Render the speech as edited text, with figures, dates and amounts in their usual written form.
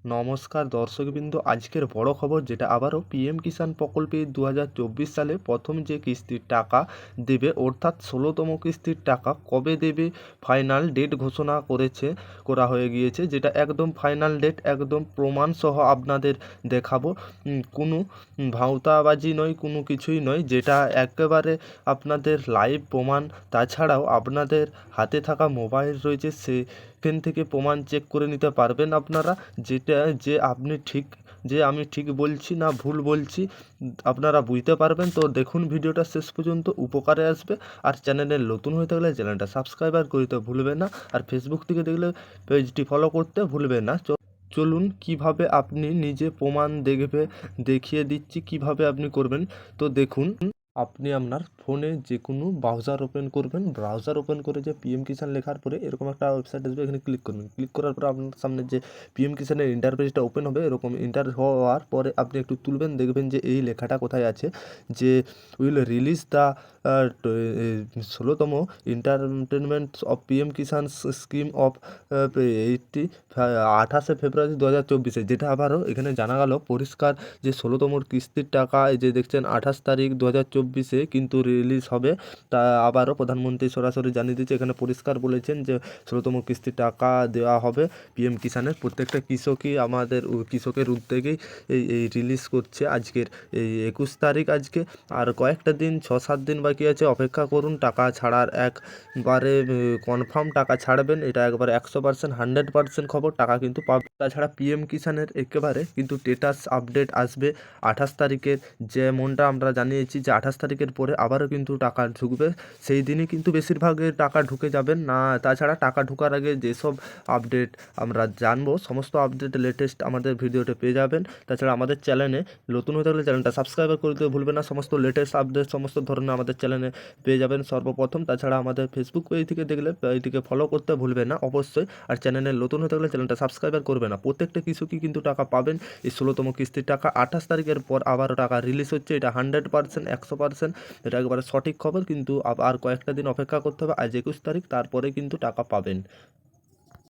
নমস্কার দর্শকবৃন্দ, আজকের বড় খবর যেটা আবারও পিএম কিষাণ প্রকল্পে 2024 সালে প্রথম যে কিস্তির টাকা দেবে অর্থাৎ 16তম কিস্তির টাকা কবে দেবে ফাইনাল ডেট ঘোষণা করা হয়ে গিয়েছে, যেটা একদম ফাইনাল ডেট একদম প্রমাণ সহ আপনাদের দেখাবো। কোনো ভাঁওতাবাজি নয়, কোনো কিছুই নয়, যেটা একেবারে আপনাদের লাইভ প্রমাণ। তাছাড়াও আপনাদের হাতে থাকা মোবাইল রয়েছে, সেখান থেকে প্রমাণ চেক করে নিতে পারবেন আপনারা, যেটা আমি ঠিক বলছি না ভুল বলছি আপনারা বুঝতে পারবেন। তো দেখুন ভিডিওটা শেষ পর্যন্ত, উপকারে আসবে। আর চ্যানেলে নতুন হয়ে থাকলে চ্যানেলটা সাবস্ক্রাইব করতে ভুলবেন না, আর ফেসবুক থেকে দেখলে পেজটি ফলো করতে ভুলবেন না। চলুন কিভাবে আপনি নিজে প্রমাণ দেখিয়ে দিচ্ছি কিভাবে আপনি করবেন। তো দেখুন, আপনি আপনার ফোনে যে কোনো ব্রাউজার ওপেন করবেন, ব্রাউজার ওপেন করে যে পিএম কিষাণ লেখার পরে এরকম একটা ওয়েবসাইট আসবে, এখানে ক্লিক করবেন। ক্লিক করার পরে আপনার সামনে যে পিএম কিষাণের ইন্টারফেসটা ওপেন হবে, এরকম ইন্টার হওয়ার পরে আপনি একটু তুলবেন, দেখবেন যে এই লেখাটা কোথায় আছে, যে উইল রিলিজ দ্য 16তম entertainment of PM Kisan scheme of 28শে ফেব্রুয়ারি 2024, যেটা আবারও এখানে জানা গেল পরিষ্কার যে 16তম কিস্তির টাকা এই যে দেখছেন 28 তারিখ 2024 কিন্তু রিলিজ হবে। তা আবারও প্রধানমন্ত্রী সরাসরি জানিয়ে দিচ্ছে, এখানে পরিষ্কার বলেছেন যে 16তম কিস্তির টাকা দেওয়া হবে পিএম কিষাণের। প্রত্যেকটা কৃষকই আমাদের কৃষকের উদ্যোগেই এই রিলিজ করছে আজকের এই 21 তারিখ আজকে। আর কয়েকটা দিন 6-7 দিন বাকি আছে, অপেক্ষা করুন। টাকা ছাড়ার একবারে কনফার্ম টাকা ছাড়বেন, এটা একবারে 100% 100% খবর, টাকা কিন্তু পাবে। তাছাড়া পিএম কিষাণের একেবারে কিন্তু স্টেটাস আপডেট আসবে 28 তারিখের, যেমনটা আমরা জানিয়েছি যে 28 তারিখের পরে আবারও কিন্তু টাকা ঢুকবে, সেই দিনই কিন্তু বেশিরভাগের টাকা ঢুকে যাবেন না। তাছাড়া টাকা ঢোকার আগে যেসব আপডেট আমরা জানবো, সমস্ত আপডেট লেটেস্ট আমাদের ভিডিওতে পেয়ে যাবেন। তাছাড়া আমাদের চ্যানেলে নতুন হয়ে থাকলে চ্যানেলটা সাবস্ক্রাইব করতে ভুলবেন না, সমস্ত লেটেস্ট আপডেট সমস্ত ধরনের আমাদের চ্যানেলে পেয়ে যাবেন সর্বপ্রথম। তাছাড়া আমাদের ফেসবুক পেজ থেকে দেখলে পেজটিকে ফলো করতে ভুলবেন না অবশ্যই, আর চ্যানেলে নতুন হয়ে থাকলে চ্যানেলটা সাবস্ক্রাইব করবে না। প্রত্যেকটা কৃষকই কিন্তু টাকা পাবেন এই 16তম কিস্তির টাকা। 28 তারিখের পর আবারও টাকা রিলিজ হচ্ছে, এটা 100% 100% এটা একবারে সঠিক খবর। কিন্তু আর কয়েকটা দিন অপেক্ষা করতে হবে, আজ 21 তারিখ, তারপরে কিন্তু টাকা পাবেন।